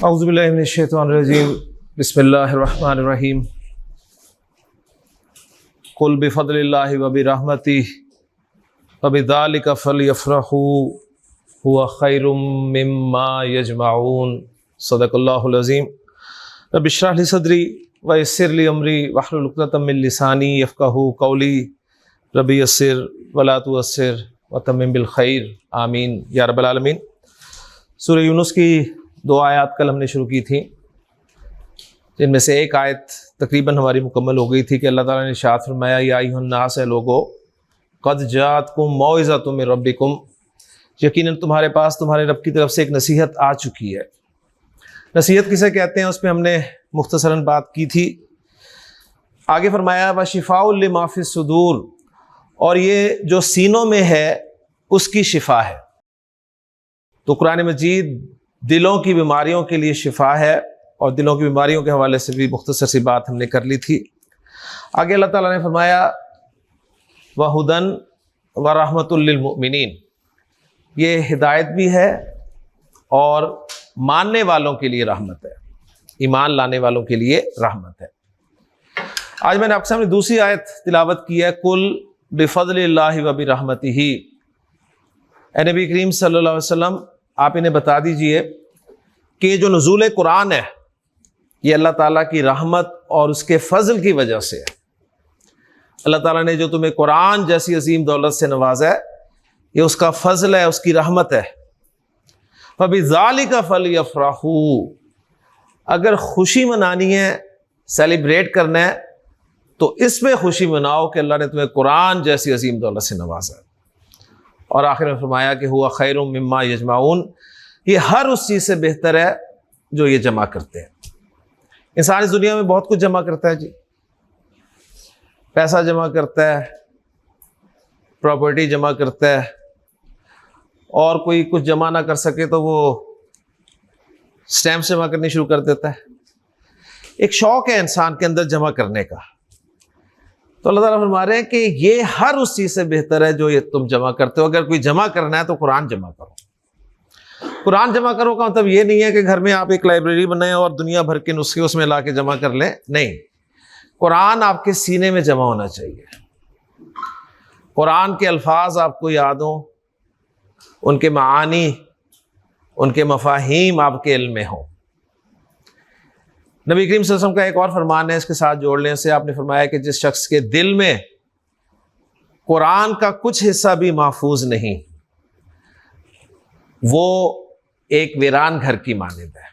औज़ुबिल्लाहि मिनश्शैतानिर्रजीम बिस्मिल्लाहिर्रहमानिर्रहीम कुल बिफ़ज़लिल्लाहि व बिरहमतिहि व बिज़ालिका फ़लयफ़रहू हुवा ख़ैरुम मिम्मा यजमऊन सदक़ल्लाहुल अज़ीम। रब्बि इश्रह ली सदरी व यस्सिर ली अमरी वहलुल उक़दतम मिन लिसानी यफ़क़हू क़ौली रब्बि यस्सिर व ला तुअस्सिर व तम्मिम बिल ख़ैर आमीन या रब्बल आलमीन। सूरह यूनुस की 2 आयत कल हमने शुरू की थी, जिनमें से एक आयत तकरीबन हमारी मुकम्मल हो गई थी कि अल्लाह ताला ने इरशाद फरमाया या अय्युहन्नास लोगो क़द जाअतकुम मौइज़तुम मिन रब्बिकुम, यकीनन तुम्हारे पास तुम्हारे रब की तरफ से एक नसीहत आ चुकी है। नसीहत किसे कहते हैं उस पर हमने मुख्तसरन बात की थी। आगे फरमाया व शिफ़ाउल लिमा फ़िस सुदूर, और ये जो सीनों में है उसकी शिफा है। तो कुरान मजीद दिलों की बीमारियों के लिए शिफा है, और दिलों की बीमारियों के हवाले से भी मुख्तसर सी बात हमने कर ली थी। आगे अल्लाह ताला ने फरमाया व हुदन व रहमतुल लिल मुमिनीन, ये हिदायत भी है और मानने वालों के लिए रहमत है, ईमान लाने वालों के लिए रहमत है। आज मैंने आपके सामने दूसरी आयत तिलावत की है, कुल बिफ़ज़लिल्लाहि व बिरहमतिही। ए नबी करीम सल्लल्लाहु अलैहि वसल्लम, आप इन्हें बता दीजिए कि जो नुज़ूल कुरान है ये अल्लाह ताला की रहमत और उसके फ़ज़ल की वजह से है। अल्लाह ताला ने जो तुम्हें कुरान जैसी अजीम दौलत से नवाजा है, ये उसका फ़ज़ल है, उसकी रहमत है। फ़बिज़ालिका फ़लयफ़रहू, अगर खुशी मनानी है, सेलिब्रेट करना है, तो इसमें खुशी मनाओ कि अल्लाह ने तुम्हें कुरान जैसी अजीम दौलत से नवाजा है। और आखिर में फरमाया कि हुआ खैरुम मिम्मा यजमाऊन, ये हर उस चीज़ से बेहतर है जो ये जमा करते हैं। इंसान इस दुनिया में बहुत कुछ जमा करता है जी, पैसा जमा करता है, प्रॉपर्टी जमा करता है, और कोई कुछ जमा ना कर सके तो वो स्टैम्प जमा करनी शुरू कर देता है। एक शौक है इंसान के अंदर जमा करने का। तो अल्लाह ताला फरमा रहे हैं कि ये हर उस चीज़ से बेहतर है जो ये तुम जमा करते हो। अगर कोई जमा करना है तो कुरान जमा करो। कुरान जमा करो का मतलब ये नहीं है कि घर में आप एक लाइब्रेरी बनाएं और दुनिया भर के नुस्खे उसमें ला के जमा कर लें, नहीं। कुरान आपके सीने में जमा होना चाहिए। कुरान के अल्फाज आपको याद हो, उनके मानी, उनके मफाहीम आपके इल्म में हो। नबी करीम सल्लल्लाहु अलैहि वसल्लम का एक और फरमान है, इसके साथ जोड़ने से, आपने फरमाया कि जिस शख्स के दिल में कुरान का कुछ हिस्सा भी महफूज नहीं, वो एक वीरान घर की मानिंद है।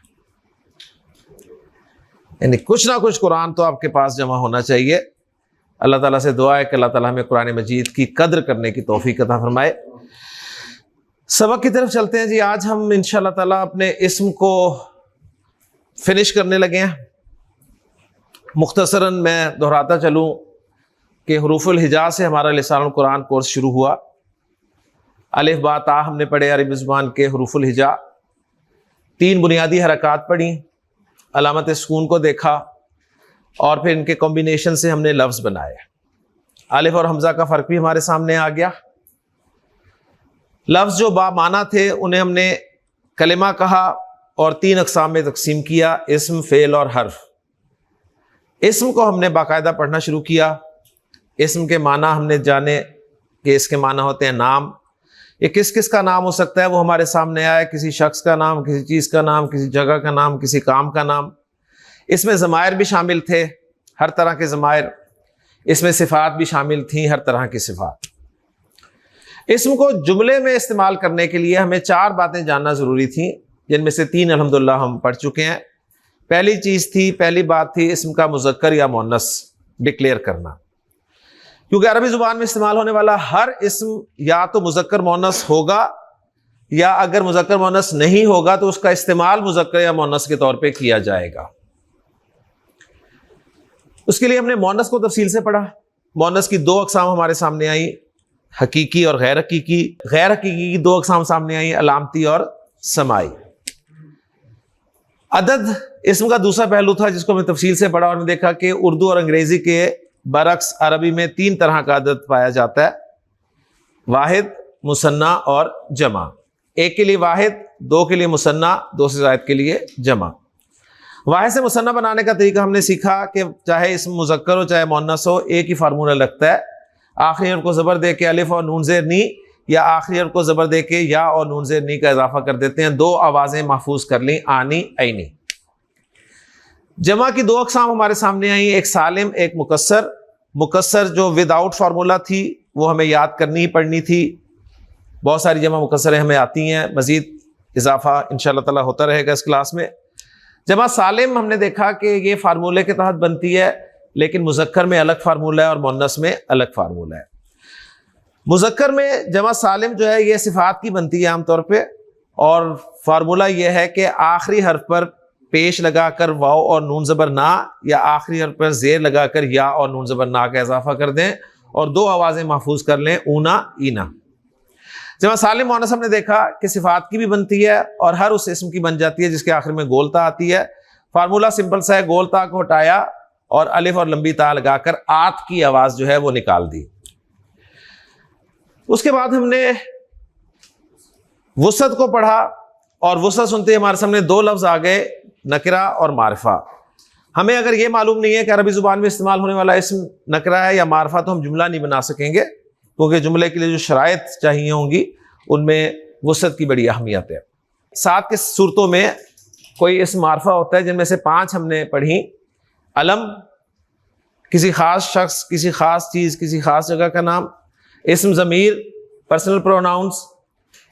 यानी कुछ ना कुछ कुरान तो आपके पास जमा होना चाहिए। अल्लाह ताला से दुआ है कि अल्लाह ताला हमें कुरान मजीद की कद्र करने की तौफीक अता फरमाए। सबक की तरफ चलते हैं जी। आज हम इंशाअल्लाह ताला अपने इस्म को फिनिश करने लगे हैं। मुख्तसरन मैं दोहराता चलूँ कि हुरूफुल हिजा से हमारा लिसानुल कुरान कोर्स शुरू हुआ। अलिफ बा ता हमने पढ़े अरबी ज़ुबान के हुरूफुल हिजा, 3 बुनियादी हरकत पढ़ी, अलामत सुकून को देखा, और फिर इनके कॉम्बिनेशन से हमने लफ्ज़ बनाए। अलिफ और हमज़ा का फ़र्क भी हमारे सामने आ गया। लफ्ज़ जो बामाना थे उन्हें हमने कलिमा कहा और 3 अक़साम में तकसीम किया, इस्म, फ़ेल और हर्फ। इस्म को हमने बाकायदा पढ़ना शुरू किया। इस्म के माना हमने जाने कि इसके माना होते हैं नाम। ये किस किस का नाम हो सकता है वो हमारे सामने आया। किसी शख्स का नाम, किसी चीज़ का नाम, किसी जगह का नाम, किसी काम का नाम। इसमें ज़मायर भी शामिल थे, हर तरह के ज़मायर। इसमें सिफ़ात भी शामिल थी, हर तरह की सिफ़ात। इस्म को जुमले में इस्तेमाल करने के लिए हमें 4 बातें जानना ज़रूरी थी, जिनमें से 3 अल्हम्दुलिल्लाह हम पढ़ चुके हैं। पहली बात थी इस्म का मुज़क्कर या मुअन्नस डिक्लेयर करना, क्योंकि अरबी ज़ुबान में इस्तेमाल होने वाला हर इस्म या तो मुज़क्कर मुअन्नस होगा, या अगर मुज़क्कर मुअन्नस नहीं होगा तो उसका इस्तेमाल मुज़क्कर या मुअन्नस के तौर पे किया जाएगा। उसके लिए हमने मुअन्नस को तफसील से पढ़ा। मुअन्नस की 2 अक़साम हमारे सामने आई, हकीकी और गैर हकीकी। गैर हकीकी की 2 अक़साम सामने आई, अलामती और समाई। अदद इस्म का दूसरा पहलू था जिसको हमने तफसील से पढ़ा, और हमने देखा कि उर्दू और अंग्रेजी के बरक्स अरबी में 3 तरह का अदद पाया जाता है, वाहिद, मुसन्ना और जमा। एक के लिए वाहिद दो के लिए मुसन्ना, दो से ज़ायद के लिए जमा। वाहिद से मुसन्ना बनाने का तरीका हमने सीखा कि चाहे इसम मुज़क्कर हो चाहे मुअन्नस हो, एक ही फार्मूला लगता है। आखिरी हर्फ को ज़बर दे के अलिफ और नून ज़ेर नी, या आखिरी हर्फ को ज़बर दे के या और नून ज़ेर नी का इजाफा कर देते हैं। दो आवाज़ें महफूज कर ली, आनी ऐनी। जमा की दो अक़साम हमारे सामने आई, एक सालिम एक मुकस्सर। मुकस्सर जो विदाउट फार्मूला थी वो हमें याद करनी ही पड़नी थी। बहुत सारी जमा मुकस्सरें हमें आती हैं, मज़ीद इजाफा इंशाअल्लाह ताला होता रहेगा इस क्लास में। जमा सालिम हमने देखा कि ये फार्मूले के तहत बनती है, लेकिन मुज़क्कर में अलग फार्मूला है और मुअन्नस में अलग फार्मूला है। मुज़क्कर में जमा सालिम जो है ये सिफात की बनती है आमतौर पे, और फार्मूला ये है कि आखिरी हर्फ पर पेश लगाकर वाव और नून ज़बर ना, या आखिरी हर्फ पर ज़ेर लगाकर या और नून ज़बर ना का इजाफा कर दें और दो आवाज़ें महफूज कर लें, ऊना ईना। जमा सालिम मुअन्नस हमने देखा कि सिफात की भी बनती है और हर उस इस्म की बन जाती है जिसके आखिर में गोलता आती है। फार्मूला सिंपल सा है, गोलता को हटाया और अलिफ और लंबी ता लगाकर आत की आवाज़ जो है वो निकाल दी। उसके बाद हमने वुसअत को पढ़ा, और वुसअत सुनते हमारे सामने दो लफ्ज़ आ गए, नकरा और मारिफा। हमें अगर ये मालूम नहीं है कि अरबी ज़ुबान में इस्तेमाल होने वाला इस्म नकरा है या मारिफा, तो हम जुमला नहीं बना सकेंगे, क्योंकि जुमले के लिए जो शराइत चाहिए होंगी उनमें वुसअत की बड़ी अहमियत है। 7 के सूरतों में कोई इस्म मारिफा होता है, जिनमें से 5 हमने पढ़ी। अलम, किसी ख़ास शख्स, किसी ख़ास चीज़, किसी ख़ास जगह का नाम। इस्म ज़मीर, पर्सनल प्रोनाउंस।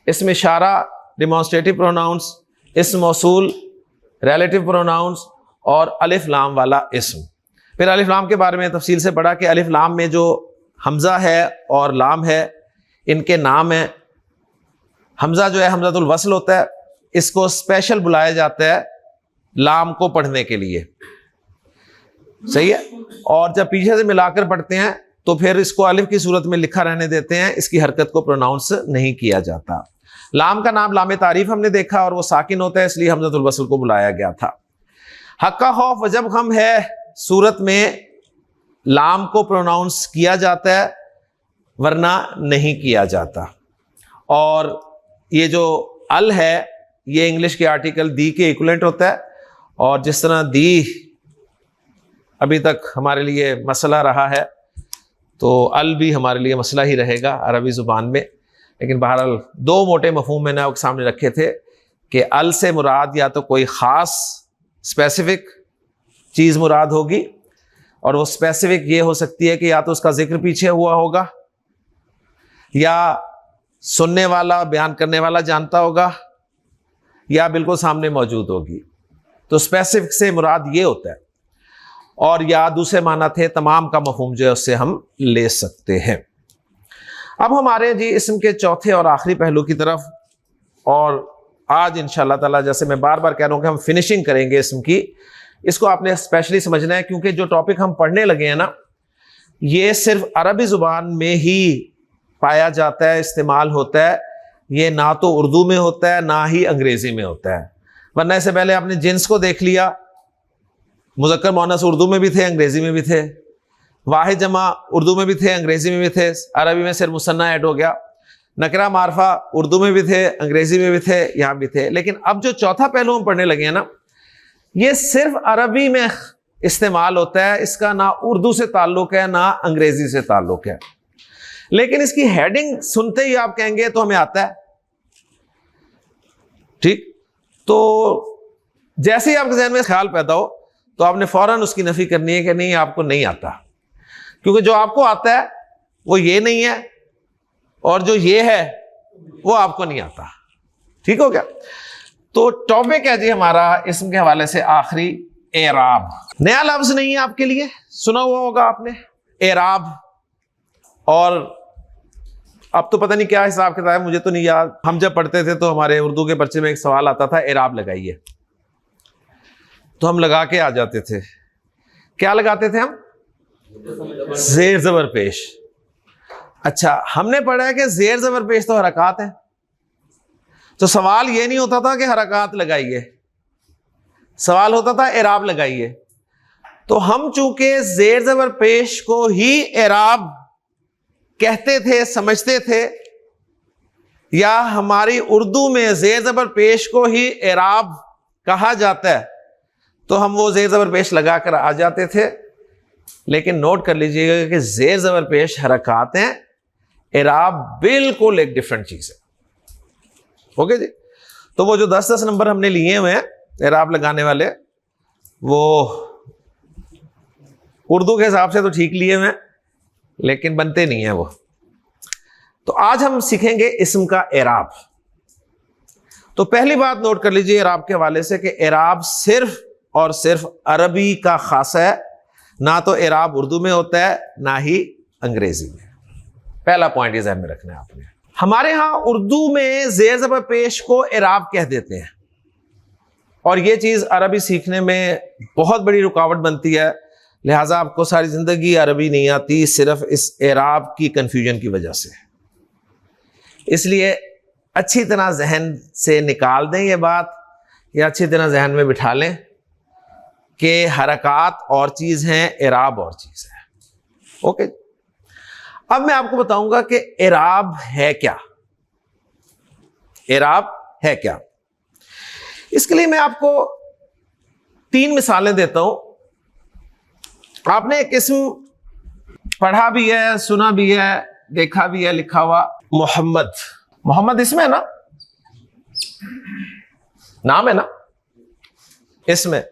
इस्म इशारा, डिमॉन्स्ट्रेटिव प्रोनाउंस। इस्म मौसूल, रिलेटिव प्रोनाउंस। और अलिफ लाम वाला इस्म। फिर अलिफ लाम के बारे में तफसील से पढ़ा कि अलिफ लाम में जो हमज़ा है और लाम है, इनके नाम है। हमज़ा जो है हमज़ातुल वस्ल होता है, इसको स्पेशल बुलाया जाता है लाम को पढ़ने के लिए, सही है। और जब पीछे से मिलाकर पढ़ते हैं तो फिर इसको अलिफ की सूरत में लिखा रहने देते हैं, इसकी हरकत को प्रोनाउंस नहीं किया जाता। लाम का नाम लाम तारीफ हमने देखा, और वो साकिन होता है, इसलिए हमज़ातुल वस्ल को बुलाया गया था। हक्का खौफ वजब हम है सूरत में लाम को प्रोनाउंस किया जाता है, वरना नहीं किया जाता। और ये जो अल है ये इंग्लिश के आर्टिकल दी के इक्विवेलेंट होता है, और जिस तरह दी अभी तक हमारे लिए मसला रहा है, तो अल भी हमारे लिए मसला ही रहेगा अरबी ज़ुबान में। लेकिन बहरहाल दो मोटे मफहूम मैंने आपके सामने रखे थे कि अल से मुराद या तो कोई ख़ास स्पेसिफिक चीज़ मुराद होगी, और वो स्पेसिफिक ये हो सकती है कि या तो उसका जिक्र पीछे हुआ होगा, या सुनने वाला बयान करने वाला जानता होगा, या बिल्कुल सामने मौजूद होगी। तो स्पेसिफिक से मुराद ये होता है। और या दूसरे माना थे तमाम का मफहूम जो है उससे हम ले सकते हैं। अब हमारे जी इस्म के चौथे और आखिरी पहलू की तरफ, और आज इंशाअल्लाह ताला जैसे मैं बार बार कह रहा हूं कि हम फिनिशिंग करेंगे इस्म की, इसको आपने स्पेशली समझना है, क्योंकि जो टॉपिक हम पढ़ने लगे हैं ना, ये सिर्फ अरबी ज़ुबान में ही पाया जाता है, इस्तेमाल होता है। ये ना तो उर्दू में होता है ना ही अंग्रेज़ी में होता है। वरना इससे पहले आपने जिन्स को देख लिया, मुज़क्कर मुअन्नस उर्दू में भी थे अंग्रेज़ी में भी थे, वाहिद जमा उर्दू में भी थे अंग्रेज़ी में भी थे, अरबी में सिर्फ मुसन्ना ऐड हो गया। नकरा मारफा उर्दू में भी थे अंग्रेज़ी में भी थे, यहाँ भी थे। लेकिन अब जो चौथा पहलू हम पढ़ने लगे हैं ना, ये सिर्फ अरबी में इस्तेमाल होता है, इसका ना उर्दू से ताल्लुक़ है ना अंग्रेज़ी से ताल्लुक़ है। लेकिन इसकी हेडिंग सुनते ही आप कहेंगे तो हमें आता है, ठीक। तो जैसे ही आपके ज़हन में ख्याल पैदा हो तो आपने फौरन उसकी नफ़ी करनी है कि नहीं, आपको नहीं आता, क्योंकि जो आपको आता है वो ये नहीं है, और जो ये है वो आपको नहीं आता। ठीक हो गया। तो टॉपिक है जी हमारा इस्म के हवाले से आखिरी, एराब। नया लफ्ज नहीं है आपके लिए, सुना हुआ होगा आपने एराब। और अब तो पता नहीं क्या हिसाब किताब है, मुझे तो नहीं याद। हम जब पढ़ते थे तो हमारे उर्दू के पर्चे में एक सवाल आता था, एराब लगाइए, तो हम लगा के आ जाते थे। क्या लगाते थे हम? जेर जबर पेश। अच्छा, हमने पढ़ा है कि जेर जबर पेश तो हरकत है, तो सवाल ये नहीं होता था कि हरकत लगाइए, सवाल होता था एराब लगाइए। तो हम चूंकि जेर जबर पेश को ही एराब कहते थे, समझते थे, या हमारी उर्दू में ज़ेर ज़बर पेश को ही एराब कहा जाता है तो हम वो ज़ेर ज़बर पेश लगा कर आ जाते थे। लेकिन नोट कर लीजिएगा कि ज़ेर ज़बर पेश हरकत हैं, एराब बिल्कुल एक डिफरेंट चीज़ है। ओके जी। तो वो जो 10-10 नंबर हमने लिए हुए हैं एराब लगाने वाले, वो उर्दू के हिसाब से तो ठीक लिए हुए हैं लेकिन बनते नहीं है वो। तो आज हम सीखेंगे इस्म का एराब। तो पहली बात नोट कर लीजिए एराब के हवाले से कि एराब सिर्फ और सिर्फ अरबी का खासा है, ना तो एराब उर्दू में होता है ना ही अंग्रेजी में। पहला पॉइंट ये ध्यान में रखना है आपने। हमारे यहां उर्दू में ज़ेर ज़बर पेश को एराब कह देते हैं और ये चीज अरबी सीखने में बहुत बड़ी रुकावट बनती है। लिहाजा आपको सारी जिंदगी अरबी नहीं आती सिर्फ इस एराब की कंफ्यूजन की वजह से। इसलिए अच्छी तरह जहन से निकाल दें ये बात, या अच्छी तरह जहन में बिठा लें कि हरकत और चीज है, एराब और चीज है। ओके। अब मैं आपको बताऊंगा कि एराब है क्या। एराब है क्या, इसके लिए मैं आपको 3 मिसालें देता हूं। आपने एक इस्म पढ़ा भी है, सुना भी है, देखा भी है लिखा हुआ, मोहम्मद। मोहम्मद इसमें है ना, नाम है ना, इसमें।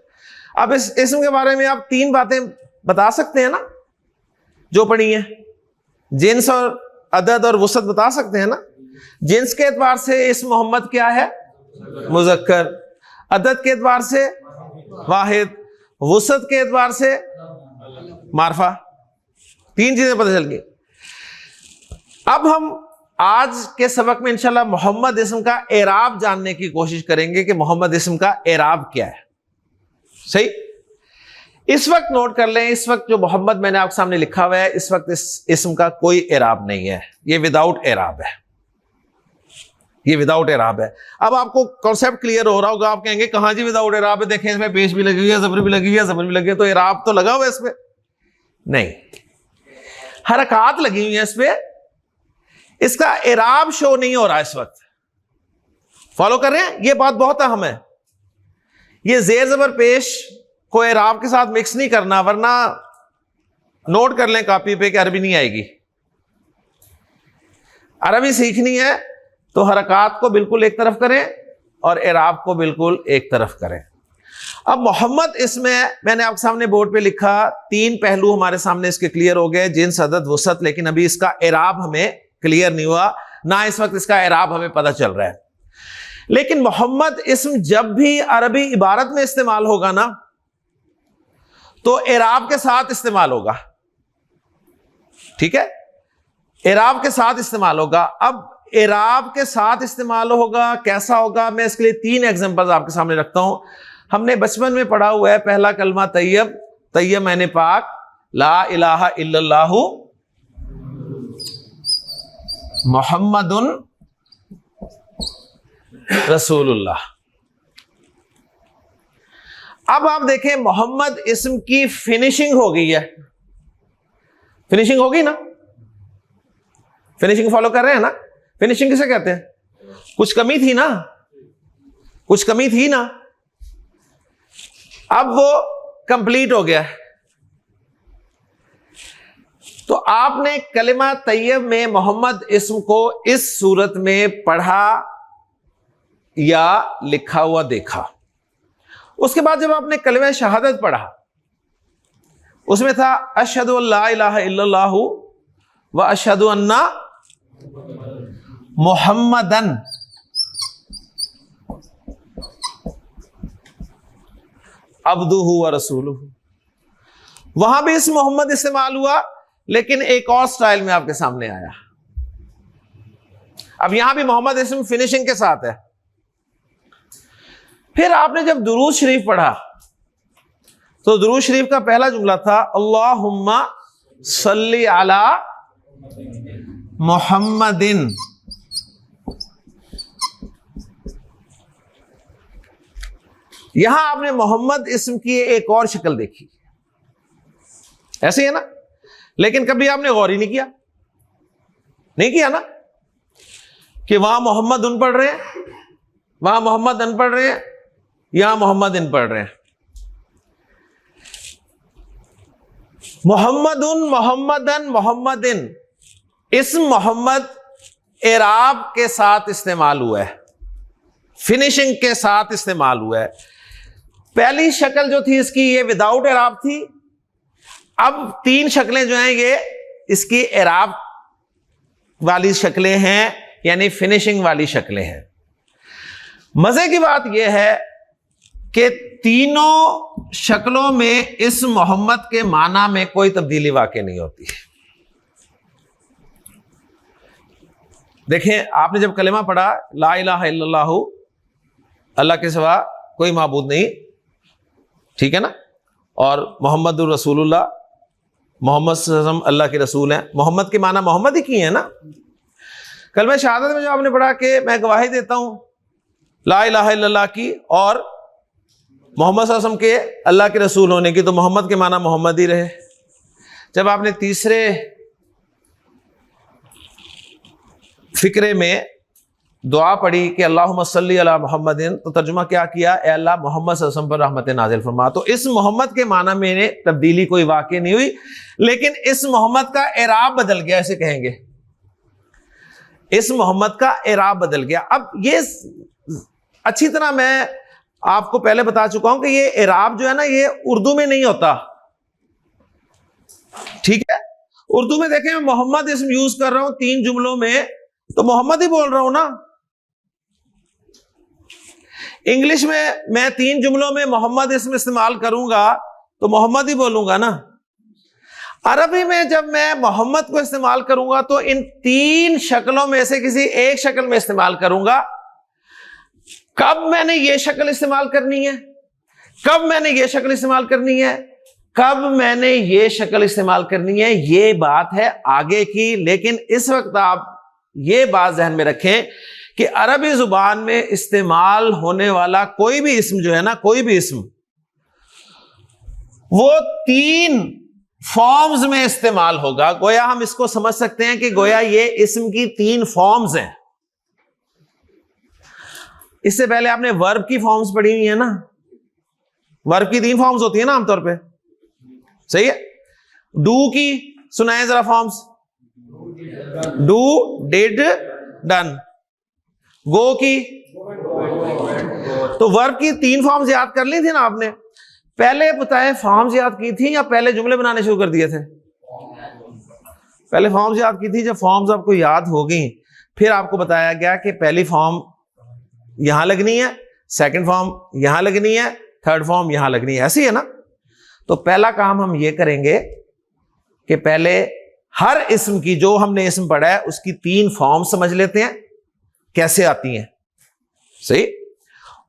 अब इस इसम के बारे में आप 3 बातें बता सकते हैं ना जो पढ़ी है। जिन्स और अदद और वसत बता सकते हैं ना। जिन्स के एतबार से इस मोहम्मद क्या है, मुज़क्कर। अदद के एतबार से वाहिद, वसत के एतबार से मारफा। 3 चीजें पता चल गई। अब हम आज के सबक में इंशाल्लाह मोहम्मद इस्म का एराब जानने की कोशिश करेंगे कि मोहम्मद इस्म का एराब क्या है। सही। इस वक्त नोट कर लें, इस वक्त जो मोहम्मद मैंने आपके सामने लिखा हुआ है, इस वक्त इस इस्म का कोई एराब नहीं है। ये विदाउट एराब है, ये विदाउट एराब है। अब आपको कॉन्सेप्ट क्लियर हो रहा होगा। आप कहेंगे कहां जी विदाउट एराब है, देखें इसमें पेश भी लगी हुई है, जबर भी लगी हुई है, जबर भी लगी है, तो एराब तो लगा हुआ है इसमें। नहीं, हरकत लगी हुई है इसमें, इसका एराब शो नहीं हो रहा इस वक्त। फॉलो कर रहे हैं? ये बात बहुत अहम है। ये जेर जबर पेश को एराब के साथ मिक्स नहीं करना, वरना नोट कर लें कॉपी पे कि अरबी नहीं आएगी। अरबी सीखनी है तो हरकत को बिल्कुल एक तरफ करें और एराब को बिल्कुल एक तरफ करें। अब मोहम्मद इसमें मैंने आपके सामने बोर्ड पे लिखा, 3 पहलू हमारे सामने इसके क्लियर हो गए, जिन्स, अदद, वसत। लेकिन अभी इसका एराब हमें क्लियर नहीं हुआ, ना इस वक्त इसका एराब हमें पता चल रहा है। लेकिन मोहम्मद इस्म जब भी अरबी इबारत में इस्तेमाल होगा ना, तो एराब के साथ इस्तेमाल होगा। ठीक है, एराब के साथ इस्तेमाल होगा। अब एराब के साथ इस्तेमाल होगा, कैसा होगा, मैं इसके लिए 3 एग्जांपल्स आपके सामने रखता हूं। हमने बचपन में पढ़ा हुआ है पहला कलमा तैयब, तैयब मैंने पाक, ला इलाहा इल्लल्लाहु मुहम्मदुन रसूलुल्लाह। अब आप देखें मोहम्मद इस्म की फिनिशिंग हो गई है। फिनिशिंग होगी ना, फिनिशिंग फॉलो कर रहे हैं ना। फिनिशिंग किसे कहते हैं? कुछ कमी थी ना, कुछ कमी थी ना, अब वो कंप्लीट हो गया। तो आपने कलिमा तैयब में मोहम्मद इस्म को इस सूरत में पढ़ा या लिखा हुआ देखा। उसके बाद जब आपने कलिमा शहादत पढ़ा, उसमें था अशहदु अल्ला इलाहा इल्लल्लाहु व अशहदु अन्ना मुहम्मदन अब्दुहु व रसूलुहु। वहां भी इस मोहम्मद इस्तेमाल हुआ, लेकिन एक और स्टाइल में आपके सामने आया। अब यहां भी मोहम्मद इस्म फिनिशिंग के साथ है। फिर आपने जब दुरूद शरीफ पढ़ा, तो दुरूद शरीफ का पहला जुमला था अल्लाहुम्मा सल्ली अला मुहम्मदिन। यहां आपने मोहम्मद इस्म की एक और शक्ल देखी। ऐसे है ना, लेकिन कभी आपने गौर ही नहीं किया, नहीं किया ना। कि वहां मोहम्मद उन पढ़ रहे हैं, वहां मोहम्मद अन पढ़ रहे हैं, यहां मोहम्मद इन पढ़ रहे हैं। मोहम्मदुन, मोहम्मदन, मोहम्मदिन, इस्म मोहम्मद एराब के साथ इस्तेमाल हुआ है, फिनिशिंग के साथ इस्तेमाल हुआ है। पहली शक्ल जो थी इसकी ये विदाउट एराब थी। अब 3 शक्लें जो हैं ये इसकी एराब वाली शक्लें हैं, यानी फिनिशिंग वाली शक्लें हैं। मजे की बात यह है कि तीनों शक्लों में इस मोहम्मद के माना में कोई तब्दीली वाक़ई नहीं होती। देखें, आपने जब कलेमा पढ़ा ला इलाहा इल्लल्लाहु, अल्लाह के सिवा कोई माबूद नहीं, ठीक है ना, और मोहम्मदुर रसूलुल्लाह, मोहम्मद सल्लल्लाहु अलैहि वसल्लम अल्लाह के रसूल हैं। मोहम्मद के माना मोहम्मद ही की है ना। कलमा शहादत में जो आपने पढ़ा कि मैं गवाही देता हूं ला इलाहा इल्लल्लाह की और मोहम्मद सल्लल्लाहु अलैहि वसल्लम के अल्लाह के रसूल होने की, तो मोहम्मद के माना मोहम्मद ही रहे। जब आपने तीसरे फिक्रे में दुआ पढ़ी कि अल्लाहुम्मा सल्ली अला मुहम्मदिन, तो तर्जुमा क्या किया, ए अल्लाह मोहम्मद सल्लल्लाहु अलैहि वसल्लम पर रहमत नाजिल फरमा। तो इस मोहम्मद के माना में तब्दीली कोई वाकई नहीं हुई, लेकिन इस मोहम्मद का एराब बदल गया, ऐसे कहेंगे, इस मोहम्मद का एराब बदल गया। अब ये अच्छी तरह मैं आपको पहले बता चुका हूं कि ये एराब जो है ना, ये उर्दू में नहीं होता, ठीक है। उर्दू में देखें, मैं मोहम्मद इसम यूज कर रहा हूं 3 जुमलों में, तो मोहम्मद ही बोल रहा हूं ना। इंग्लिश में मैं 3 जुमलों में मोहम्मद इसम इस्तेमाल करूंगा तो मोहम्मद ही बोलूंगा ना। अरबी में जब मैं मोहम्मद को इस्तेमाल करूंगा तो इन 3 शक्लों में से किसी एक शक्ल में इस्तेमाल करूंगा। कब मैंने ये शक्ल इस्तेमाल करनी है, कब मैंने ये शक्ल इस्तेमाल करनी है, कब मैंने ये शक्ल इस्तेमाल करनी है, ये बात है आगे की। लेकिन इस वक्त आप ये बात ध्यान में रखें कि अरबी जुबान में इस्तेमाल होने वाला कोई भी इस्म जो है ना, कोई भी इस्म, वो 3 फॉर्म्स में इस्तेमाल होगा। गोया हम इसको समझ सकते हैं कि गोया ये इस्म की 3 फॉर्म्स हैं। इससे पहले आपने वर्ब की फॉर्म्स पढ़ी हुई है ना, वर्ब की 3 फॉर्म्स होती है ना आमतौर पे, सही है। डू की सुनाए जरा फॉर्म्स, डू, डिड, डन। गो की, तो वर्ब की 3 फॉर्म्स याद कर ली थी ना आपने। पहले बताए फॉर्म्स याद की थी या पहले जुमले बनाने शुरू कर दिए थे? पहले फॉर्म्स याद की थी। जब फॉर्म्स आपको याद हो गई, फिर आपको बताया गया कि पहली फॉर्म यहां लगनी है, सेकंड फॉर्म यहां लगनी है, थर्ड फॉर्म यहां लगनी है, ऐसी है ना। तो पहला काम हम ये करेंगे कि पहले हर इस्म की, जो हमने इस्म पढ़ा है उसकी 3 फॉर्म समझ लेते हैं कैसे आती हैं, सही।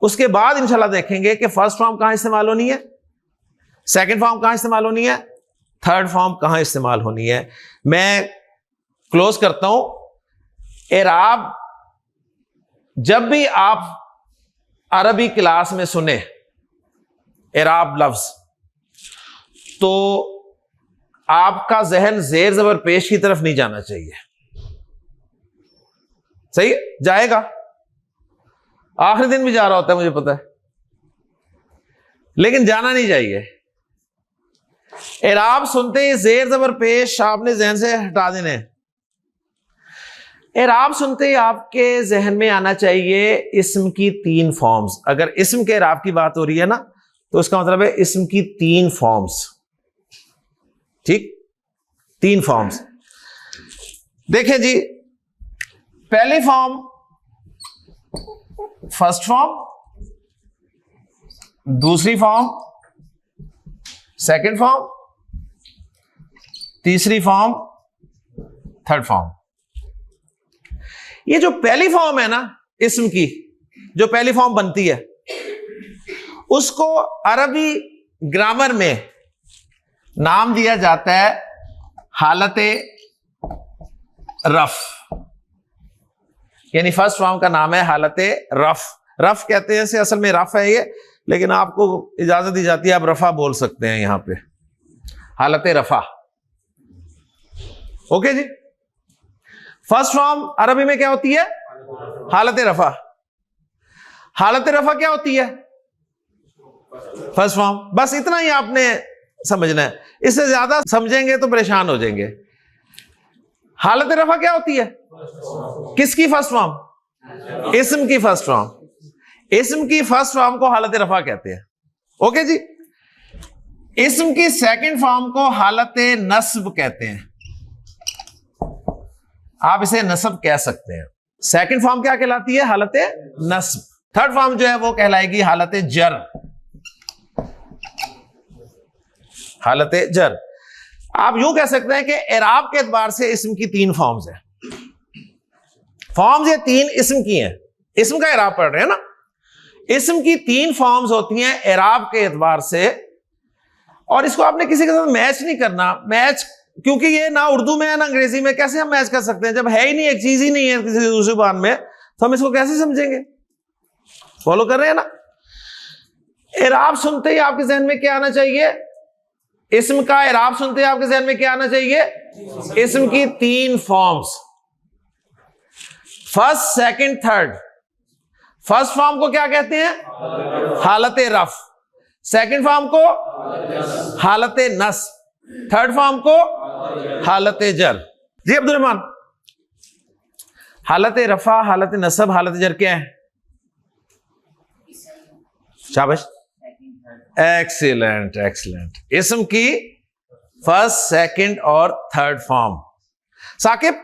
उसके बाद इंशाल्लाह देखेंगे कि फर्स्ट फॉर्म कहां इस्तेमाल होनी है, सेकंड फॉर्म कहां इस्तेमाल होनी है, थर्ड फॉर्म कहां इस्तेमाल होनी है। मैं क्लोज करता हूं। एराब जब भी आप अरबी क्लास में सुने एराब लफ्ज, तो आपका जहन जेर जबर पेश की तरफ नहीं जाना चाहिए, सही जाएगा। आखिरी दिन भी जा रहा होता है मुझे पता है, लेकिन जाना नहीं चाहिए। एराब सुनते ही जेर जबर पेश आपने जहन से हटा देने। एराब सुनते ही आपके जहन में आना चाहिए इस्म की 3 फॉर्म्स। अगर इस्म के एराब की बात हो रही है ना, तो इसका मतलब है इस्म की 3 फॉर्म्स, ठीक, 3 फॉर्म्स। देखें जी, पहली फॉर्म फर्स्ट फॉर्म, दूसरी फॉर्म सेकंड फॉर्म, तीसरी फॉर्म थर्ड फॉर्म। ये जो पहली फॉर्म है ना इस्म की, जो पहली फॉर्म बनती है, उसको अरबी ग्रामर में नाम दिया जाता है हालते रफ, यानी फर्स्ट फॉर्म का नाम है हालते रफ। रफ कहते हैं, इसे असल में रफ है ये, लेकिन आपको इजाजत दी जाती है आप रफा बोल सकते हैं यहां पे, हालते रफा। ओके जी। फर्स्ट फॉर्म अरबी में क्या होती है? हालत रफा। हालत रफा क्या होती है? First form. बस इतना ही आपने समझना है, इससे ज्यादा समझेंगे तो परेशान हो जाएंगे। हालत रफा क्या होती है? किसकी फर्स्ट फॉर्म? इस्म की फर्स्ट फॉर्म। इस्म की फर्स्ट फॉर्म को हालत रफा कहते हैं। ओके जी। इस्म की सेकंड फॉर्म को हालत नस्ब कहते हैं। आप इसे नस्ब कह सकते हैं। सेकंड फॉर्म क्या कहलाती है? हालत नस्ब। थर्ड फॉर्म जो है वो कहलाएगी हालत जर। हालत जर। आप यूं कह सकते हैं कि इराब के एतबार से इस्म की तीन फॉर्म्स हैं। फॉर्म्स ये तीन इस्म की हैं। इस्म का इराब पढ़ रहे हैं ना। इस्म की तीन फॉर्म्स होती हैं इराब के एतबार से, और इसको आपने किसी के साथ मैच नहीं करना। मैच क्योंकि ये ना उर्दू में है ना अंग्रेजी में, कैसे हम मैच कर सकते हैं? जब है ही नहीं, एक चीज ही नहीं है किसी दूसरी जुबान में, तो हम इसको कैसे समझेंगे? फॉलो कर रहे हैं ना। इराब सुनते ही आपके जहन में क्या आना चाहिए? इस्म का इराब सुनते ही आपके जहन में क्या आना चाहिए? इस्म की तीन forms, first, second, third. First form को क्या कहते हैं? हालत रफ। सेकंड फॉर्म को हालत नस्ब। थर्ड फॉर्म को हालत जर। जी अब्दुल रहमान, हालत रफा, हालत नस्ब, हालत जर क्या है? शाबाश, एक्सीलेंट एक्सीलेंट। इस्म की फर्स्ट, सेकंड और थर्ड फॉर्म। साकिब,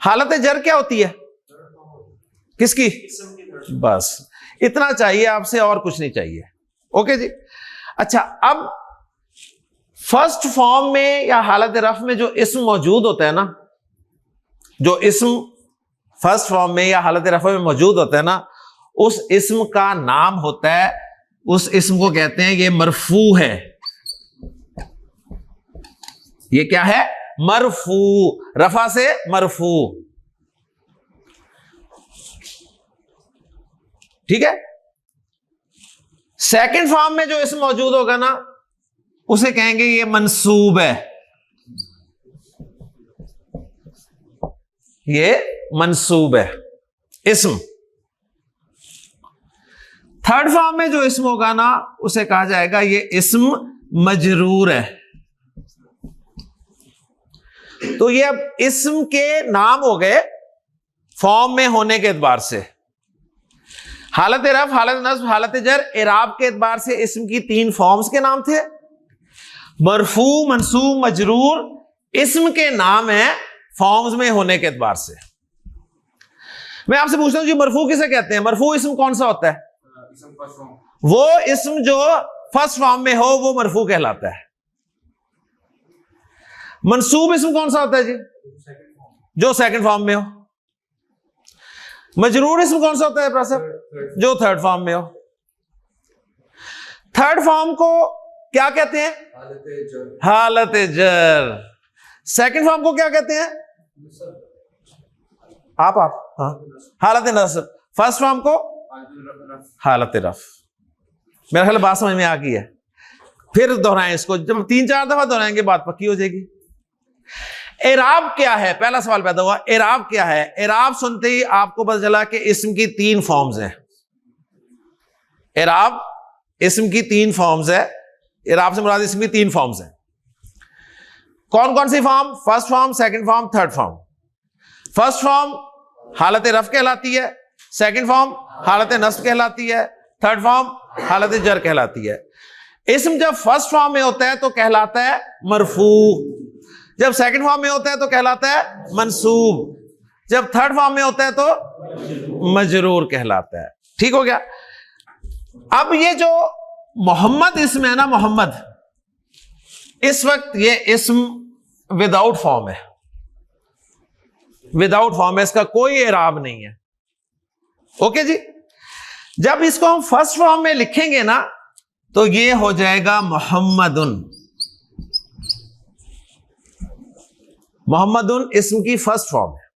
हालत जर क्या होती है? किसकी? बस इतना चाहिए आपसे, और कुछ नहीं चाहिए। ओके जी। अच्छा, अब फर्स्ट फॉर्म में या हालत रफ में जो इस्म मौजूद होता है ना, जो इस्म फर्स्ट फॉर्म में या हालत रफ में मौजूद होता है ना, उस इस्म का नाम होता है, उस इस्म को कहते हैं ये मरफू है। ये क्या है? मरफू। रफा से मरफू। ठीक है। सेकंड फॉर्म में जो इस्म मौजूद होगा ना, उसे कहेंगे ये मंसूब है। ये मंसूब है इस्म। थर्ड फॉर्म में जो इस्म होगा ना, उसे कहा जाएगा ये इस्म मजरूर है। तो ये अब इस्म के नाम हो गए फॉर्म में होने के एतबार से। हालत रफ, हालत नस्ब, हालत जर। इराब के एतबार से इस्म की तीन फॉर्म्स के नाम थे, मरफू, मंसूब, मजरूर। इस्म के नाम है फॉर्म्स में होने के एतबार से। मैं आपसे पूछता हूं जी, मरफू किसे कहते हैं? मरफू इस्म कौन सा होता है? वो इस्म जो फर्स्ट फॉर्म में हो वो मरफू कहलाता है। मंसूब इस्म कौन सा होता है जी? जो सेकंड फॉर्म में हो। मजरूर इस्म कौन सा होता है प्रसाद? जो थर्ड फॉर्म में हो। थर्ड फॉर्म को क्या कहते हैं? हालत जर। सेकंड फॉर्म को क्या कहते हैं? आप हाँ, हालत नस्ब। फर्स्ट फॉर्म को हालत रफ। मेरा ख्याल बात समझ में आ गई है। फिर दोहराएं इसको, जब 3-4 दफा दोहराएंगे बात पक्की हो जाएगी। इराब क्या है? पहला सवाल पैदा हुआ, इराब क्या है? इराब सुनते ही आपको पता चला कि इस्म की तीन फॉर्म्स हैं। इराब इस्म की तीन फॉर्म्स है। इराब से मुराद इस्म की तीन फॉर्म्स हैं। कौन कौन सी form? First form, second form, third form. First form हालत रफ कहलाती है, सेकंड फॉर्म हालत नस्ब कहलाती है, थर्ड फॉर्म हालत जर कहलाती है। इस्म जब फर्स्ट फॉर्म में होता है तो कहलाता है मरफू, जब सेकंड फॉर्म में होता है तो कहलाता है मंसूब, जब थर्ड फॉर्म में होता है तो मजरूर कहलाता है। ठीक हो गया। अब ये जो मोहम्मद इस्म है ना, मोहम्मद, इस वक्त ये इस्म विदाउट फॉर्म है। विदाउट फॉर्म है, इसका कोई इराब नहीं है। ओके जी। जब इसको हम फर्स्ट फॉर्म में लिखेंगे ना, तो ये हो जाएगा मोहम्मदुन। मोहम्मदुन इस्म की फर्स्ट फॉर्म है,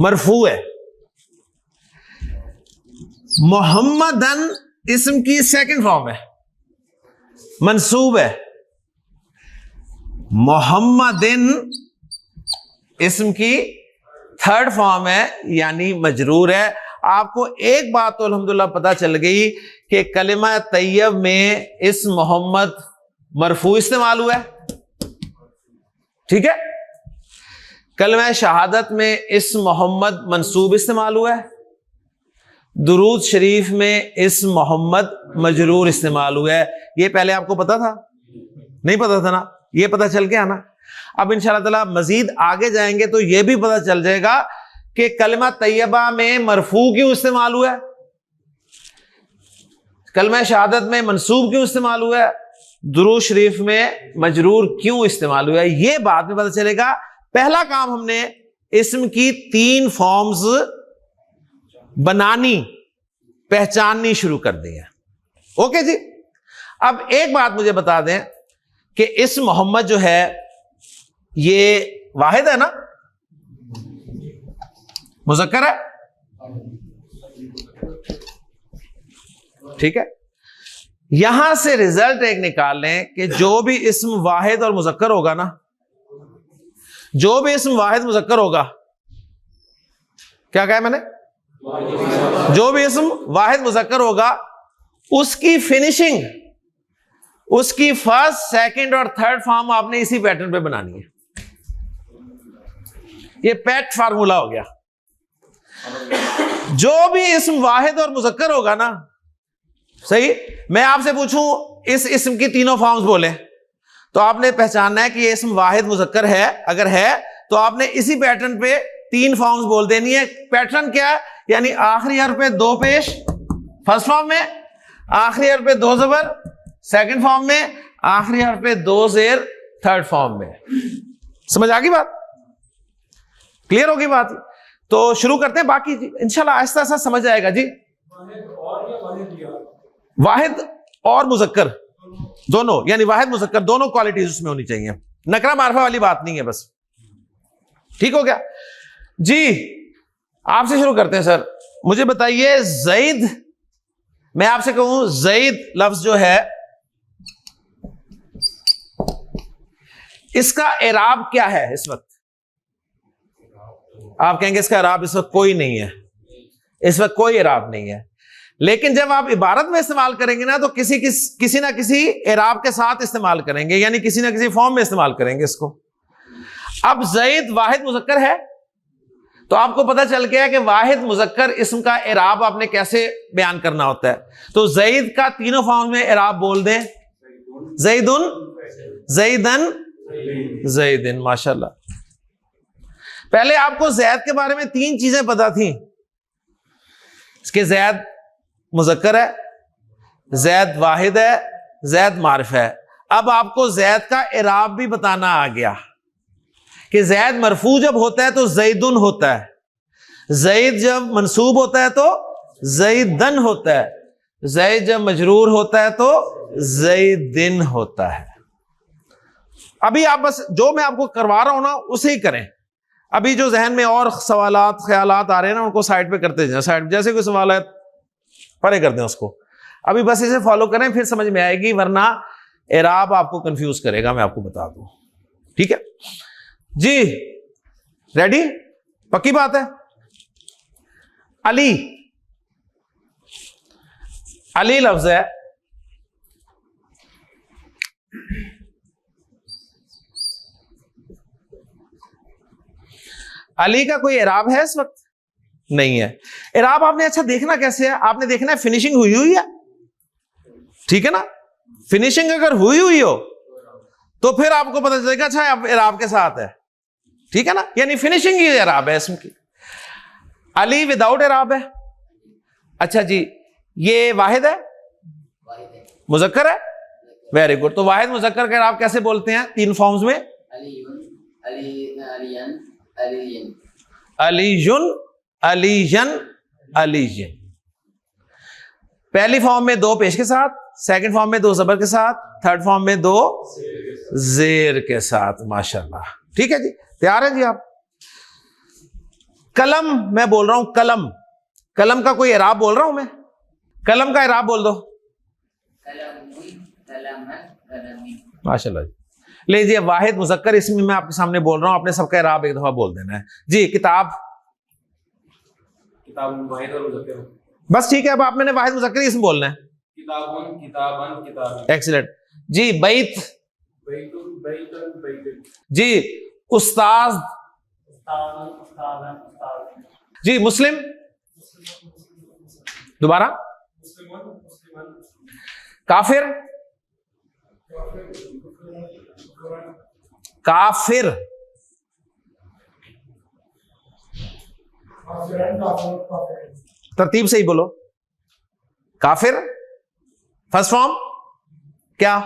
मरफू है। मोहम्मदन इस्म की सेकंड फॉर्म है, मंसूब है। मोहम्मदिन इस्म की थर्ड फॉर्म है यानी मजरूर है। आपको एक बात तो अल्हम्दुलिल्लाह पता चल गई कि कलिमा तैयब में इस्म मोहम्मद मरफू इस्तेमाल हुआ है, ठीक है। कलिमा शहादत में इस्म मोहम्मद मंसूब इस्तेमाल हुआ है। दुरूद शरीफ में इस्म मोहम्मद मजरूर इस्तेमाल हुआ है। ये पहले आपको पता था? नहीं पता था ना, ये पता चल गया ना। अब इंशाअल्लाह ताला मजीद आगे जाएंगे तो ये भी पता चल जाएगा कि कलिमा तैयबा में मरफू क्यों इस्तेमाल हुआ है, कलिमा शहादत में मंसूब क्यों इस्तेमाल हुआ है, दुरूद शरीफ में मजरूर क्यों इस्तेमाल हुआ है, ये बाद में पता चलेगा। पहला काम हमने इस्म की 3 फॉर्म्स बनानी, पहचाननी शुरू कर दी है। ओके जी। अब एक बात मुझे बता दें कि इस्म मोहम्मद जो है ये वाहिद है ना, मुज़क्कर है, ठीक है। यहां से रिजल्ट एक निकाल लें कि जो भी इस्म वाहिद और मुज़क्कर होगा ना, जो भी इस्म वाहिद मुज़क्कर होगा, क्या कहा है मैंने, जो भी इस्म वाहिद मुज़क्कर होगा उसकी फिनिशिंग, उसकी फर्स्ट, सेकंड और थर्ड फॉर्म आपने इसी पैटर्न पे बनानी है। ये पेट फार्मूला हो गया। जो भी इस्म वाहिद और मुज़क्कर होगा ना, सही, मैं आपसे पूछूं इस इस्म की तीनों फॉर्म्स बोले तो आपने पहचानना है कि ये इस्म वाहिद मुज़क्कर है। अगर है तो आपने इसी पैटर्न पे 3 फॉर्म्स बोल देनी है। पैटर्न क्या है, यानी आखिरी हर्फ पे 2 पेश फर्स्ट फॉर्म में, आखिरी हर्फ पे 2 ज़बर सेकंड फॉर्म में, आखिरी हर्फ पे 2 ज़ेर थर्ड फॉर्म में। समझ आ गई बात, क्लियर होगी बात। तो शुरू करते हैं, बाकी इंशाल्लाह आहिस्ता आहिस्ता समझ आएगा जी। वाहिद और मुज़क्कर दोनों, यानी वाहिद मुज़क्कर दोनों क्वालिटीज उसमें होनी चाहिए, नकरा मारफा वाली बात नहीं है बस, ठीक हो गया जी। आपसे शुरू करते हैं सर, मुझे बताइए ज़ैद, मैं आपसे कहूं ज़ैद लफ्ज जो है इसका एराब क्या है इस वक्त? आप कहेंगे इसका एराब इस वक्त कोई नहीं है, इस वक्त कोई एराब नहीं है। लेकिन जब आप इबारत में इस्तेमाल करेंगे ना तो किसी ना किसी एराब के साथ इस्तेमाल करेंगे, यानी किसी ना किसी फॉर्म में इस्तेमाल करेंगे इसको। अब ज़ैद वाहिद मुज़क्कर है तो आपको पता चल गया कि वाहिद मुज़क्कर इस्म का एराब आपने कैसे बयान करना होता है। तो ज़ैद का तीनों फॉर्म में एराब बोल दें, ज़ैदुन, ज़ैदन, ज़ैदिन। माशाल्लाह। पहले आपको ज़ैद के बारे में 3 चीजें पता थी, इसके ज़ैद मुज़क्कर है, ज़ैद वाहिद है, ज़ैद मारिफ है। अब आपको ज़ैद का एराब भी बताना आ गया कि ज़ैद मरफू जब होता है तो ज़ैदुन होता है, ज़ैद जब मंसूब होता है तो ज़ैदन होता है, ज़ैद जब मजरूर होता है तो ज़ैदिन होता है। अभी आप बस जो मैं आपको करवा रहा हूं ना उसे ही करें। अभी जो जहन में और सवालात ख्यालात आ रहे हैं ना उनको साइड पे करते जाए, साइड जैसे कोई सवाल है परे कर दें उसको। अभी बस इसे फॉलो करें, फिर समझ में आएगी, वरना एराब आपको कंफ्यूज करेगा, मैं आपको बता दूं, ठीक है जी। रेडी, पक्की बात है। अली, अली लफ्ज है, अली का कोई एराब है इस वक्त? नहीं है। एराब आपने अच्छा देखना कैसे है, आपने देखना है फिनिशिंग हुई हुई है, ठीक है ना। फिनिशिंग अगर हुई हुई हो तो फिर आपको पता चलेगा अच्छा अब एराब के साथ है, ठीक है ना, यानी फिनिशिंग ही एराब है इसम की। अली विदाउट एराब है। अच्छा जी, ये वाहिद है, मुज़क्कर है, वेरी गुड। तो वाहिद मुज़क्कर का एराब कैसे बोलते हैं 3 फॉर्म्स में? अलीयुन, अलीयन, अलीयन। पहली फॉर्म में 2 पेश के साथ, सेकंड फॉर्म में 2 ज़बर के साथ, थर्ड फॉर्म में 2 ज़ेर के साथ। माशाल्लाह, ठीक है जी, तैयार है जी आप। कलम मैं बोल रहा हूं, कलम, कलम का कोई एराब बोल रहा हूं मैं, कलम का एराब बोल दो। माशाल्लाह जी। लीजिए वाहिद मुज़क्कर इसमें मैं आपके सामने बोल रहा हूं, आपने सबका एराब एक दफा बोल देना है जी। किताब, किताबुन वाहिद और मुज़क्कर। बस ठीक है, अब आप मैंने वाहिद मुज़क्कर इसम बोलना है। किताबुन किताबन किताबन। एक्सीलेंट जी। बैत, बैतुन बैतन बैतन। जी। उस्ताद, उस्तादन उस्तादन उस्ताद। जी। मुस्लिम, दोबारा। मुस्लिमन मुस्लिमन। काफिर, काफिर, तरतीब से ही बोलो। काफिर फर्स्ट फॉर्म क्या?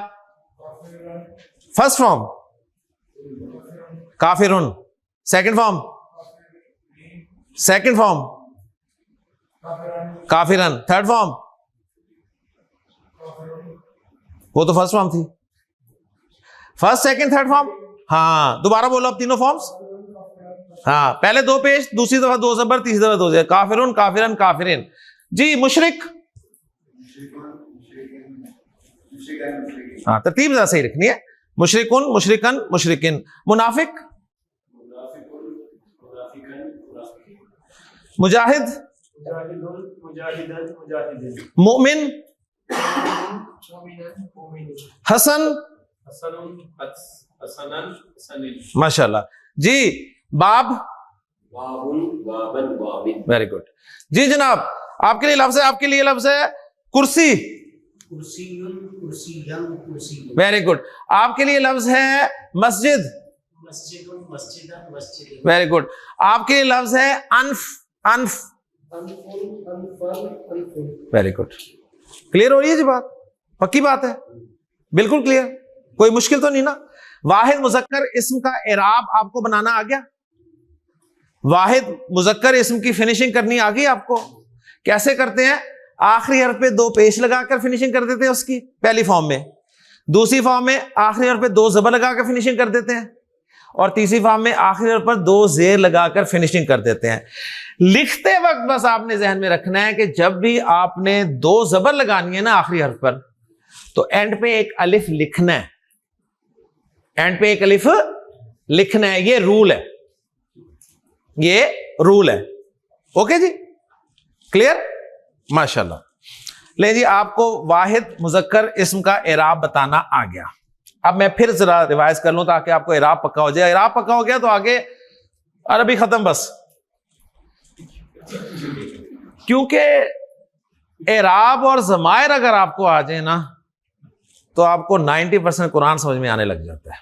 फर्स्ट फॉर्म काफिरुन। सेकंड फॉर्म, सेकंड फॉर्म काफिरन। थर्ड फॉर्म, वो तो फर्स्ट फॉर्म थी। First second third form. हाँ, दोबारा बोलो अब तीनों फॉर्म्स। हाँ, पहले दो पेश, दूसरी दफा दो जबर, तीसरी दफा दो जबर। काफिरुन काफिरन काफिरिन। जी। मुशरिक, हाँ तरतीब जरा सही रखनी है। मुशरिकुन मुशरिकन मुशरिकिन। मुनाफिक, मुजाहिद, मोमिन, हसन, माशाल्लाह जी। बाब, वेरी गुड जी जनाब। आपके लिए लफ्ज है, आपके लिए लफ्ज है कुर्सी, वेरी गुड। आपके लिए लफ्ज है मस्जिद, वेरी गुड। आपके लिए लफ्ज है enough, enough, very good. Clear हो रही है जी बात? पक्की बात है, बिल्कुल क्लियर, कोई मुश्किल तो नहीं ना। वाहिद मुजक्कर इस्म का इराब आपको बनाना आ गया? वाहिद मुजक्कर इस्म की फिनिशिंग करनी आ गई आपको? कैसे करते हैं? आखिरी हर्फ पे दो पेश लगाकर फिनिशिंग कर देते हैं उसकी, पहली फॉर्म में। दूसरी फॉर्म में आखिरी हर्फ पे दो जबर लगाकर फिनिशिंग कर देते हैं, और तीसरी फॉर्म में आखिरी हर्फ पर दो जेर लगाकर फिनिशिंग कर देते हैं। लिखते वक्त बस आपने जहन में रखना है कि जब भी आपने दो जबर लगानी है ना आखिरी हर्फ पर, तो एंड पे एक अलिफ लिखना है, एंड पे एक अलिफ लिखना है। ये रूल है, ये रूल है। ओके जी, क्लियर? माशाल्लाह। ले जी, आपको वाहिद मुजक्कर इस्म का इराब बताना आ गया। अब मैं फिर जरा रिवाइज कर लूं ताकि आपको इराब पक्का हो जाए। इराब पक्का हो गया तो आगे अरबी खत्म बस, क्योंकि इराब और ज़मायर अगर आपको आ जाए ना तो आपको 90% कुरान समझ में आने लग जाता है।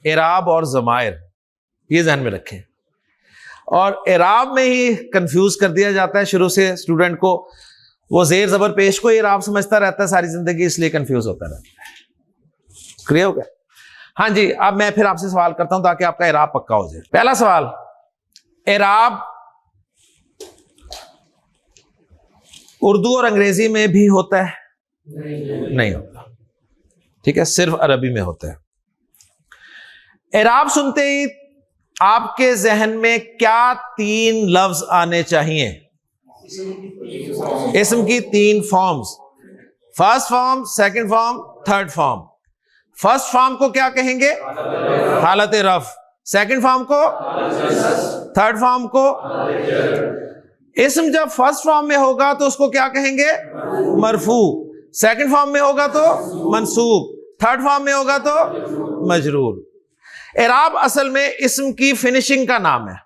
इराब और ज़मायर ये ध्यान में रखें। और इराब में ही कंफ्यूज कर दिया जाता है शुरू से स्टूडेंट को, वो जेर जबर पेश को इराब समझता रहता है सारी जिंदगी, इसलिए कंफ्यूज होता रहता है। क्लियर हो गया? हाँ जी, अब मैं फिर आपसे सवाल करता हूं ताकि आपका इराब पक्का हो जाए। पहला सवाल, इराब उर्दू और अंग्रेजी में भी होता है? नहीं होता, ठीक है, सिर्फ अरबी में होता है। इराब सुनते ही आपके जहन में क्या तीन लफ्ज आने चाहिए? इस्म की तीन forms, first form, second form, third form. First form को क्या कहेंगे? हालत रफ। सेकंड फॉर्म को, थर्ड फॉर्म को। इस्म जब फर्स्ट फॉर्म में होगा तो उसको क्या कहेंगे? मरफू। सेकंड फॉर्म में होगा तो मंसूब, थर्ड फॉर्म में होगा तो मजरूर। इराब असल में इस्म की फिनिशिंग का नाम है।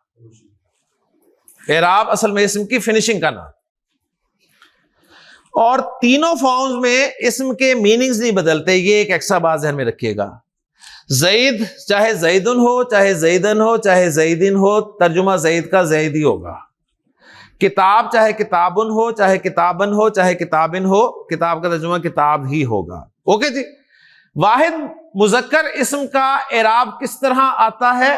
इराब असल में इस्म की फिनिशिंग का नाम, और तीनों फॉर्म्स में इस्म के मीनिंग्स नहीं बदलते। ये एक एक्स्ट्रा बात ध्यान में रखिएगा। जईद चाहे जईदुन हो, चाहे जईदन हो, चाहे जईदिन हो, तर्जुमा जईद का जईद ही होगा। किताब चाहे किताबुन हो, चाहे किताबन हो, चाहे किताबिन हो, किताब का तर्जुमा किताब ही होगा। ओके जी। वाहिद मुजक्कर इस्म का इराब किस तरह आता है?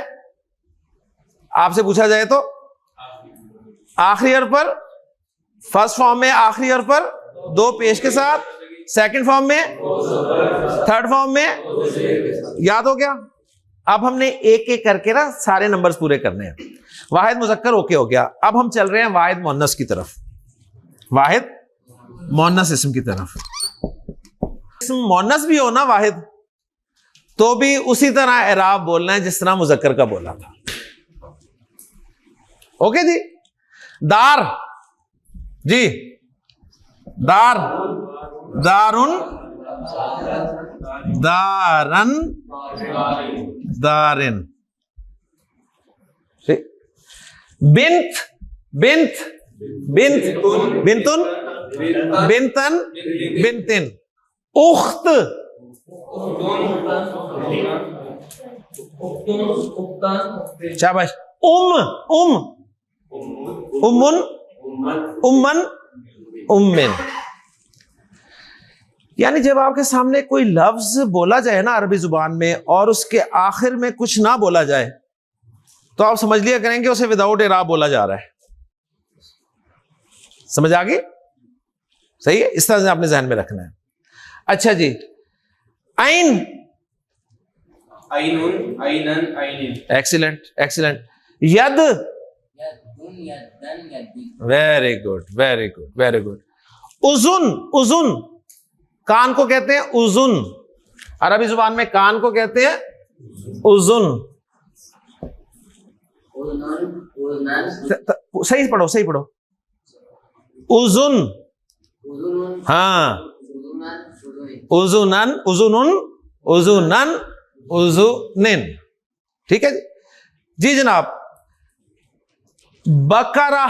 आपसे पूछा जाए तो आखिरी हर्फ पर, फर्स्ट फॉर्म में आखिरी हर्फ पर दो पेश के साथ, सेकंड फॉर्म में, थर्ड फॉर्म में। याद हो गया? अब हमने एक एक करके ना सारे नंबर्स पूरे करने हैं। वाहिद मुजक्कर ओके हो गया। अब हम चल रहे हैं वाहिद मुअन्नस की तरफ, वाहिद मुअन्नस इस्म की तरफ। इस्म मुअन्नस भी हो ना वाहिद, तो भी उसी तरह इराब बोलना है जिस तरह मुजक्कर का बोला था। ओके जी। दार जी, दार, दारुन, दारन, दारिन। बिंत, बिंत, बिंत, बिंतुन, बिंतन, बिंतिन। उख्त, शाबाश। उम्मुन, उम्मन, उम्मिन। यानी जब आपके सामने कोई लफ्ज बोला जाए ना अरबी जुबान में और उसके आखिर में कुछ ना बोला जाए तो आप समझ लिया करेंगे उसे विदाउट इराब बोला जा रहा है। समझ आ गई? सही है, इस तरह से आपने ध्यान में रखना है। अच्छा जी, आइन, आइनुन, आइनन, आइनिन। Excellent, excellent. यद, very good, very good, very good. उजुन, उजुन, कान को कहते हैं उजुन, अरबी जुबान में कान को कहते हैं उजुन। सही पढ़ो, सही पढ़ो। उजुन, हाँ, उजुनन, उजुनुन, उजुनन, उजुनिन। ठीक है जी, जी जनाब। बकरा,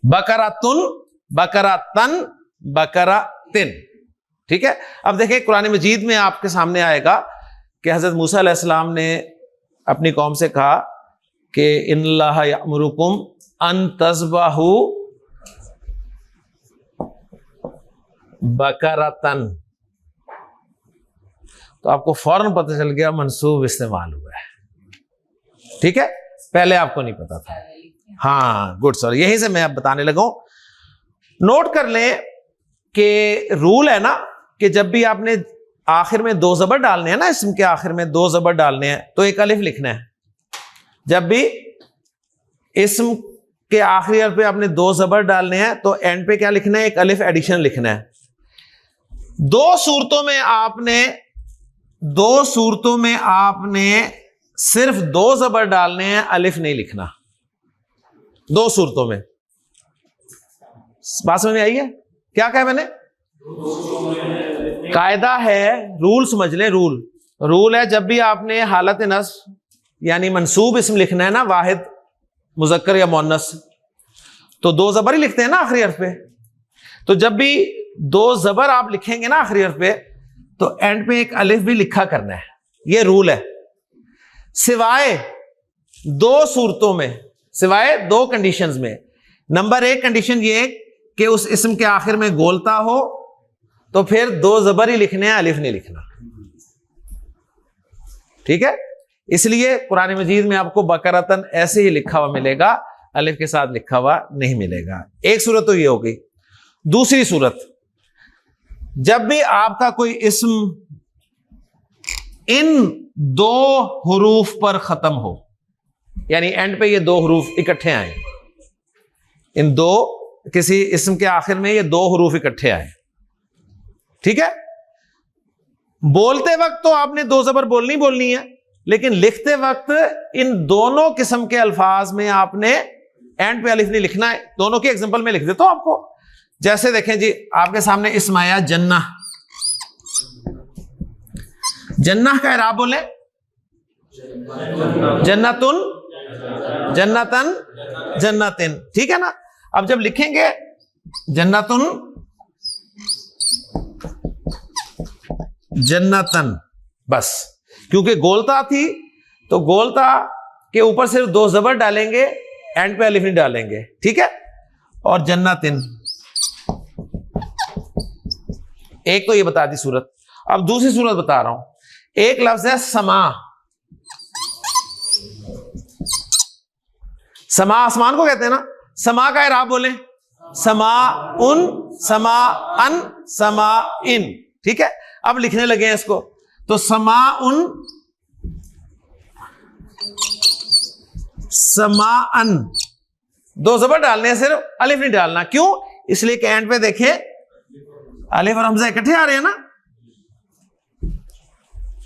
बकरातुन, बकरातन, बकरातिन। ठीक है। अब देखें कुरान मजीद में आपके सामने आएगा कि हजरत मूसा अलैहिस्सलाम ने अपनी कौम से कहा कि इन्नल्लाह यअमुरुकुम अन तज़बहू बकरतन। तो आपको फौरन पता चल गया मंसूब इस्तेमाल हुआ है। ठीक है, पहले आपको नहीं पता था। हाँ गुड सर, यहीं से मैं अब बताने लगा हूं। नोट कर लें कि रूल है ना कि जब भी आपने आखिर में दो जबर डालने हैं ना, इसम के आखिर में दो जबर डालने हैं तो एक अलिफ लिखना है। जब भी इसम के आखिरी हर्फ पे आपने दो जबर डालने हैं तो एंड पे क्या लिखना है? एक अलिफ एडिशन लिखना है। दो सूरतों में आपने सिर्फ दो जबर डालने हैं, अलिफ नहीं लिखना। दो सूरतों में। बात समझ में आई है? क्या कहा मैंने? कायदा है, रूल समझ लें। रूल है जब भी आपने हालत नस्ब यानी मंसूब इसम लिखना है ना, वाहिद मुजक्कर या मुअन्नस, तो दो जबर ही लिखते हैं ना आखिरी हर्फ पे। तो जब भी दो जबर आप लिखेंगे ना आखिरी हर्फ पे तो एंड पे एक अलिफ भी लिखा करना है। यह रूल है। सिवाय दो सूरतों में, सिवाय दो कंडीशंस में। नंबर एक कंडीशन ये कि उस इसम के आखिर में गोलता हो तो फिर दो जबर ही लिखने हैं, अलिफ नहीं लिखना। ठीक है, इसलिए कुरान मजीद में आपको बकरतन ऐसे ही लिखा हुआ मिलेगा, अलिफ के साथ लिखा हुआ नहीं मिलेगा। एक सूरत तो ये हो गई। दूसरी सूरत, जब भी आपका कोई इस्म इन दो हुरूफ पर खत्म हो, यानी एंड पे ये दो हुरूफ इकट्ठे आए, इन दो किसी इस्म के आखिर में ये दो हुरूफ इकट्ठे आए। ठीक है, बोलते वक्त तो आपने दो जबर बोलनी है, लेकिन लिखते वक्त इन दोनों किस्म के अल्फाज में आपने एंड पे अलिफ नहीं लिखना है। दोनों के एग्जांपल में लिख देता हूं आपको। जैसे देखें जी, आपके सामने इस्म आया जन्नह। जन्नह का इराब बोले जन्नतुन, जन्नतन, जन्नतिन। ठीक है ना। अब जब लिखेंगे जन्नतुन, जन्नतन, बस क्योंकि गोलता थी तो गोलता के ऊपर सिर्फ दो जबर डालेंगे, एंड पे अलिफ नहीं डालेंगे। ठीक है। और जन्नतिन, एक तो ये बता दी सूरत। अब दूसरी सूरत बता रहा हूं। एक लफ्ज है समा। समा आसमान को कहते हैं ना। समा का इराब बोले समा उन, समा अन, समा इन। ठीक है। अब लिखने लगे हैं इसको, तो समा उन, समा अन, दो जबर डालने हैं, सिर्फ अलिफ नहीं डालना। क्यों? इसलिए कि एंड पे देखें अलिफ और हमजा इकट्ठे आ रहे हैं ना।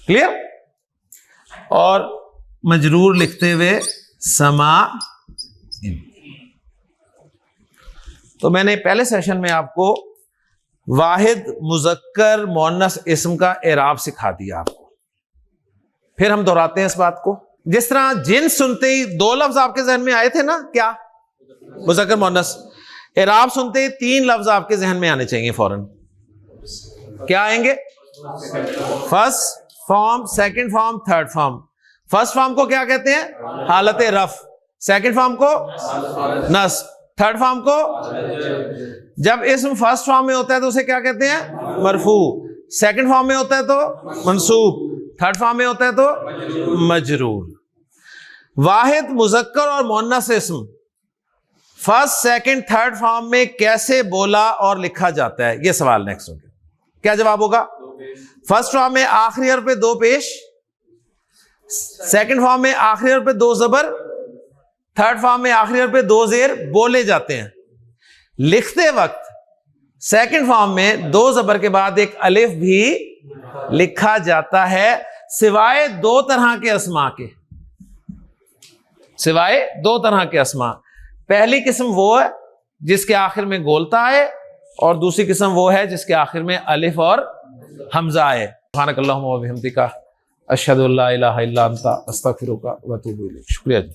क्लियर? और मजरूर लिखते हुए समा। तो मैंने पहले सेशन में आपको वाहिद मुज़क्कर मुअन्नस इस्म का एराब सिखा दिया आपको। फिर हम दोहराते हैं इस बात को। जिस तरह जिन सुनते ही दो लफ्ज आपके जहन में आए थे ना, क्या? मुज़क्कर मुअन्नस। एराब सुनते ही तीन लफ्ज आपके जहन में आने चाहिए फौरन। क्या आएंगे? First form, second form, third form. First form को क्या कहते हैं? हालत रफ। सेकंड फॉर्म को नस्ब। थर्ड फॉर्म को, जब इसम फर्स्ट फॉर्म में होता है तो उसे क्या कहते हैं? मरफू। सेकंड फॉर्म में होता है तो मंसूब। थर्ड फॉर्म में होता है तो मजरूर। वाहिद मुज़क्कर और मुअन्नस इस्म फर्स्ट, सेकंड, थर्ड फॉर्म में कैसे बोला और लिखा जाता है? ये सवाल नेक्स्ट हो गया। क्या जवाब होगा? फर्स्ट फॉर्म में आखिरी हर्फ पे दो पेश, सेकंड फॉर्म में आखिरी हर्फ पे दो जबर, थर्ड फॉर्म में आखिरी हर्फ पे दो जेर बोले जाते हैं। लिखते वक्त सेकंड फॉर्म में दो जबर के बाद एक अलिफ भी लिखा जाता है, सिवाय दो तरह के अस्मा के। सिवाय दो तरह के अस्मा। पहली किस्म वो है जिसके आखिर में गोलता है, और दूसरी किस्म वो है जिसके आखिर में अलिफ और हमजा है। सुब्हानकल्लाहुम्मा व बिहम्दिका अशहदु अल्ला इलाहा इल्ला अंता अस्तगफिरुका व अतूबु इलैक। शुक्रिया जी।